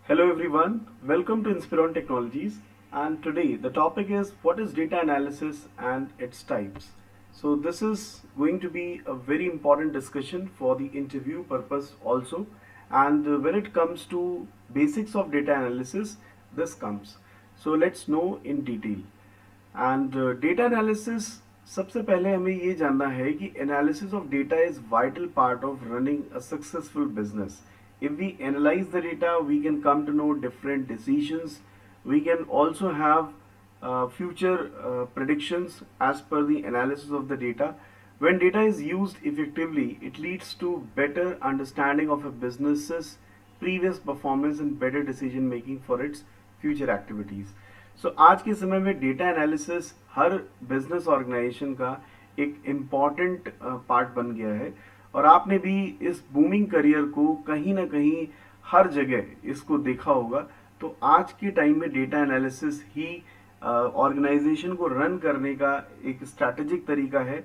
Hello everyone, welcome to Inspiron Technologies, and today the topic is what is data analysis and its types. So this is going to be a very important discussion for the interview purpose also, and when it comes to basics of data analysis, this comes. So let's know in detail. And data analysis सबसे पहले हमें ये जानना है कि analysis of data is vital part of running a successful business. If we analyze the data, we can come to know different decisions. We can also have future predictions as per the analysis of the data. When data is used effectively, it leads to better understanding of a business's previous performance and better decision making for its future activities. आज के समय में data analysis हर business organisation का एक important part बन गया है और आपने भी इस बूमिंग करियर को कहीं ना कहीं हर जगह इसको देखा होगा. तो आज के टाइम में डेटा एनालिसिस ही ऑर्गेनाइजेशन को रन करने का एक स्ट्रैटेजिक तरीका है.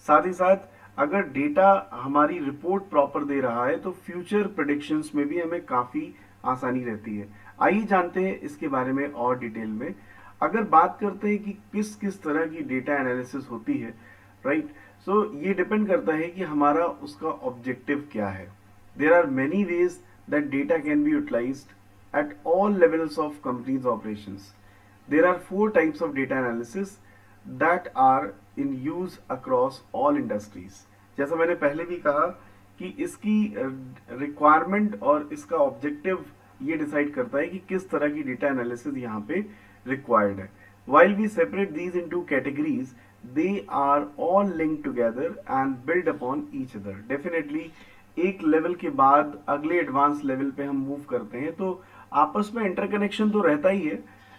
साथ ही साथ अगर डेटा हमारी रिपोर्ट प्रॉपर दे रहा है तो फ्यूचर प्रेडिक्शंस में भी हमें काफ़ी आसानी रहती है. आइए जानते हैं इसके बारे में और डिटेल में. अगर बात करते हैं कि किस किस तरह की डेटा एनालिसिस होती है, राइट, सो ये डिपेंड करता है कि हमारा उसका ऑब्जेक्टिव क्या है. There are many ways that data can be utilised at all levels of company's operations. There are 4 types of data analysis that are in use across all industries. जैसा मैंने पहले भी कहा कि इसकी रिक्वायरमेंट और इसका ऑब्जेक्टिव ये डिसाइड करता है कि किस तरह की डेटा एनालिसिस यहाँ पे रिक्वायर्ड है. While we separate these into categories, they are all linked together and build upon each other. Definitely एक लेवल के बाद अगले एडवांस लेवल पे हम मूव करते हैं तो आपस में इंटरकनेक्शन तो रहता ही है.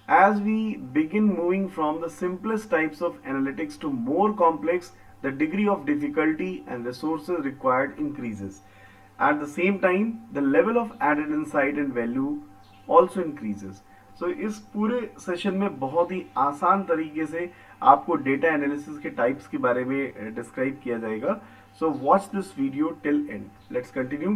As we begin moving from the simplest types of analytics to more complex, the degree of difficulty and resources required increases. At the same time, the level of added insight and value also increases. So इस पूरे session में बहुत ही आसान तरीके से आपको data analysis के types के बारे में डिस्क्राइब किया जाएगा. So watch this video till and. Let's continue.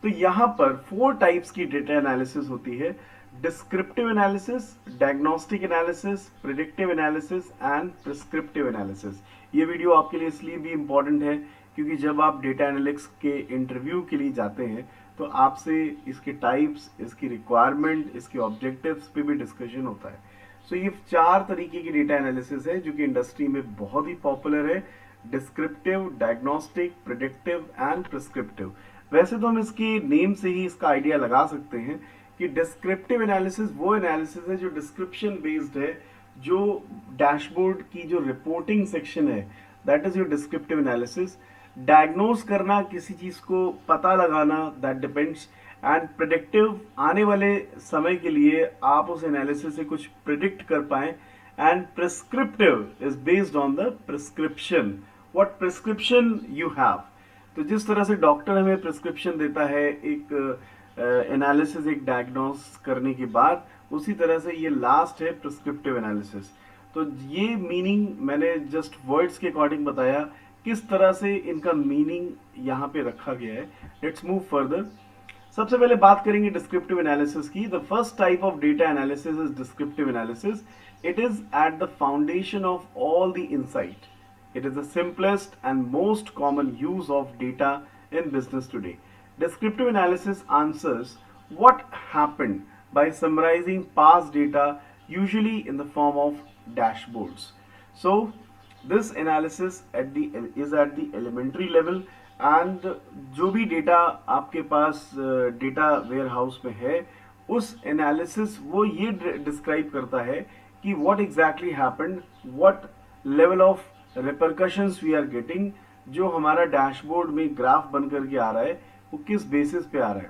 तो यहाँ पर 4 टाइप्स की डेटा एनालिसिस होती है: descriptive analysis, diagnostic analysis, predictive analysis and prescriptive analysis. ये वीडियो आपके लिए इसलिए भी इम्पोर्टेंट है क्योंकि जब आप डेटा एनालिटिक्स के इंटरव्यू के लिए जाते हैं तो आपसे इसके टाइप्स, इसकी रिक्वायरमेंट, इसके ऑब्जेक्टिव्स पे भी डिस्कशन होता है. सो ये 4 तरीके की डेटा एनालिसिस है जो कि इंडस्ट्री में बहुत ही पॉपुलर है: descriptive, diagnostic, predictive and prescriptive. वैसे तो हम इसके नेम से ही इसका आइडिया लगा सकते हैं कि डिस्क्रिप्टिव एनालिसिस वो एनालिसिस है जो डिस्क्रिप्शन बेस्ड है, जो डैशबोर्ड की जो रिपोर्टिंग सेक्शन है, that is your descriptive analysis. Diagnose करना, किसी चीज को पता लगाना, दैट डिपेंड्स. एंड प्रिडिक्टिव, आने वाले समय के लिए आप उस एनालिसिस से कुछ प्रिडिक्ट कर पाए. And prescriptive is based on the prescription, what prescription you have. तो जिस तरह से डॉक्टर हमें प्रिस्क्रिप्शन देता है एक एनालिसिस, एक डायग्नोस करने के बाद, उसी तरह से ये लास्ट है प्रिस्क्रिप्टिव एनालिसिस. तो ये मीनिंग मैंने जस्ट वर्ड्स के अकॉर्डिंग बताया, किस तरह से इनका मीनिंग यहाँ पे रखा गया है. Let's move further. सबसे पहले बात करेंगे डिस्क्रिप्टिव एनालिसिस की. The first type of data analysis is descriptive analysis. It is at the foundation of all the insight. It is the simplest and most common use of data in business today. Descriptive analysis answers what happened by summarizing past data, usually in the form of dashboards. So, this analysis is at the elementary level, and जो भी data आपके पास data warehouse में है, उस analysis वो ये describe करता है कि what exactly happened, what level of repercussions we are getting. जो हमारा डैशबोर्ड में ग्राफ बन करके आ रहा है वो किस बेसिस पे आ रहा है.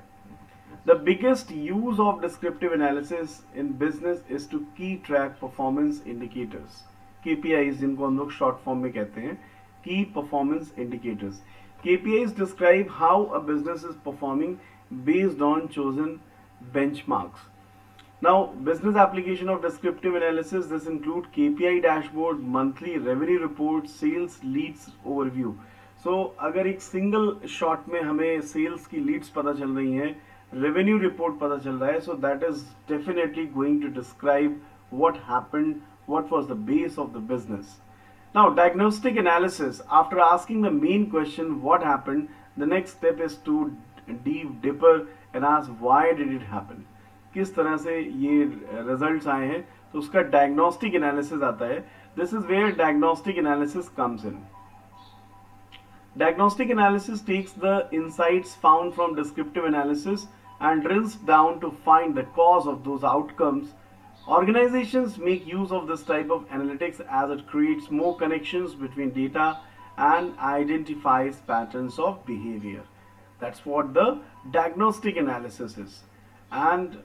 The biggest use of descriptive analysis in business is to key track performance indicators, KPIs, जिनको हम लोग शॉर्ट फॉर्म में कहते हैं, की performance indicators. KPIs describe how a business is performing based on chosen benchmarks. Now, business application of descriptive analysis, this include KPI dashboard, monthly revenue report, sales leads overview. So, अगर एक single shot में हमें sales की Leeds पता चल रही हैं, revenue report पता चल रहा है, so that is definitely going to describe what happened, what was the base of the business. Now, diagnostic analysis, after asking the main question what happened, the next step is to deep dipper and ask why did it happen, किस तरह से ये results आए हैं, तो उसका diagnostic analysis आता है. This is where diagnostic analysis comes in. Diagnostic analysis takes the insights found from descriptive analysis and drills down to find the cause of those outcomes. Organizations make use of this type of analytics as it creates more connections between data and identifies patterns of behavior. That's what the diagnostic analysis is. And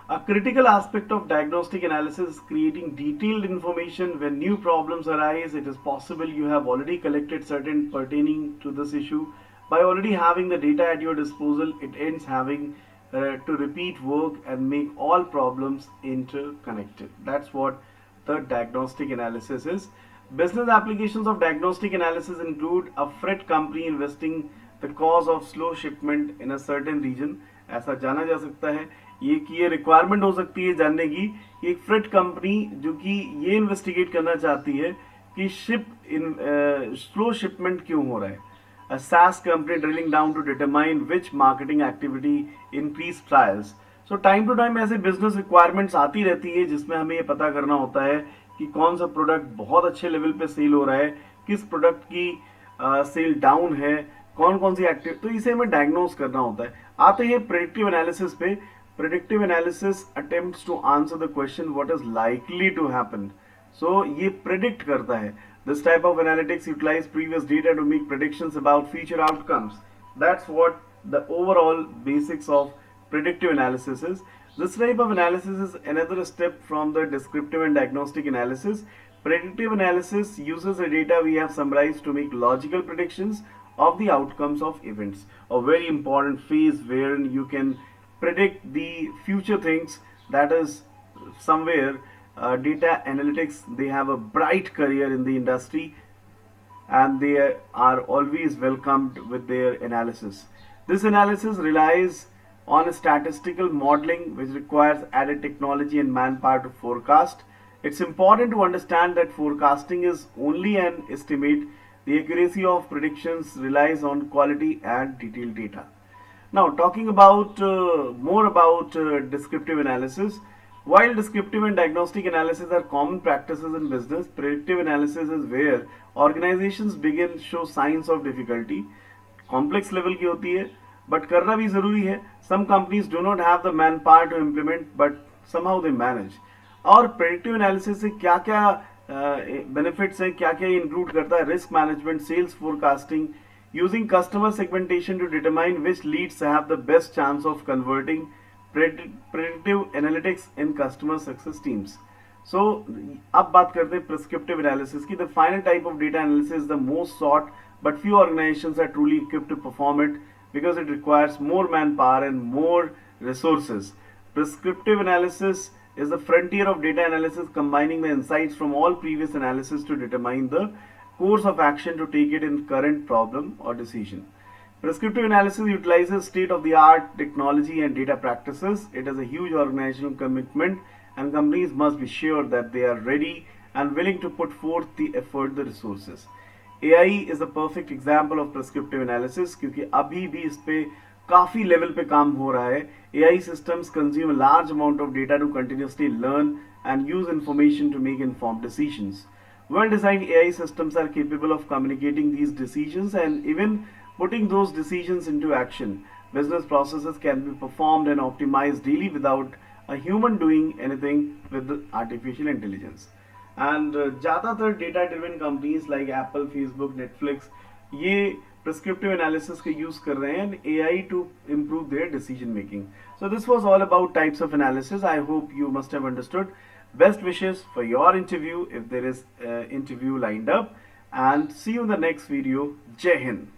a critical aspect of diagnostic analysis is creating detailed information when new problems arise. It is possible you have already collected certain pertaining to this issue. By already having the data at your disposal, it ends having to repeat work and make all problems interconnected. That's what the diagnostic analysis is. Business applications of diagnostic analysis include a freight company investing the cause of slow shipment in a certain region. ऐसा जाना जा सकता है, ये requirement हो सकती है जानने की कि एक फ्रेट कंपनी जो कि ये इन्वेस्टिगेट करना चाहती है कि स्लो शिपमेंट क्यों हो रहा है. A SaaS company drilling down to determine which marketing activity increase trials. So time to time ऐसे business requirements आती रहती है जिसमें हमें ये पता करना होता है कि कौन सा प्रोडक्ट बहुत अच्छे लेवल पे सेल हो रहा है, किस प्रोडक्ट की सेल डाउन है, कौन कौन सी एक्टिव, तो इसे हमें डायग्नोस करना होता है. आते हैं प्रेडिक्टिव एनालिसिस पे. Predictive analysis attempts to answer the question what is likely to happen. So ये प्रेडिक्ट करता है. This type of analytics utilize previous data to make predictions about future outcomes. That's what the overall basics of predictive analysis is. This type of analysis is another step from the descriptive and diagnostic analysis. Predictive analysis uses the data we have summarized to make logical predictions of the outcomes of events. A very important phase wherein you can predict the future things. That is somewhere data analytics, they have a bright career in the industry and they are always welcomed with their analysis. This analysis relies on statistical modeling which requires added technology and manpower to forecast. It's important to understand that forecasting is only an estimate. The accuracy of predictions relies on quality and detailed data. Now talking about more about descriptive analysis. While descriptive and diagnostic analysis are common practices in business, predictive analysis is where organizations begin show signs of difficulty. Complex level की होती है, but करना भी जरूरी है. Some companies do not have the manpower to implement, but somehow they manage. और predictive analysis से क्या क्या benefits हैं, क्या क्या include करता है? Risk management, sales forecasting, using customer segmentation to determine which leads have the best chance of converting. Predictive analytics in customer success teams. So अब बात करते हैं prescriptive analysis की. The final type of data analysis is the most sought, but few organizations are truly equipped to perform it because it requires more manpower and more resources. Prescriptive analysis is the frontier of data analysis, combining the insights from all previous analysis to determine the course of action to take it in current problem or decision. Prescriptive analysis utilizes state-of-the-art technology and data practices. It is a huge organizational commitment and companies must be sure that they are ready and willing to put forth the effort, the resources. AI is a perfect example of prescriptive analysis क्योंकि अभी भी इस पे काफ़ी level पे काम हो रहा है. AI systems consume a large amount of data to continuously learn and use information to make informed decisions. Well-designed AI systems are capable of communicating these decisions and even putting those decisions into action. Business processes can be performed and optimized daily without a human doing anything with artificial intelligence. And ज़्यादातर data-driven companies like Apple, Facebook, Netflix ये prescriptive analysis के use कर रहे हैं and AI to improve their decision making. So this was all about types of analysis. I hope you must have understood. Best wishes for your interview if there is interview lined up. And see you in the next video. Jai Hind.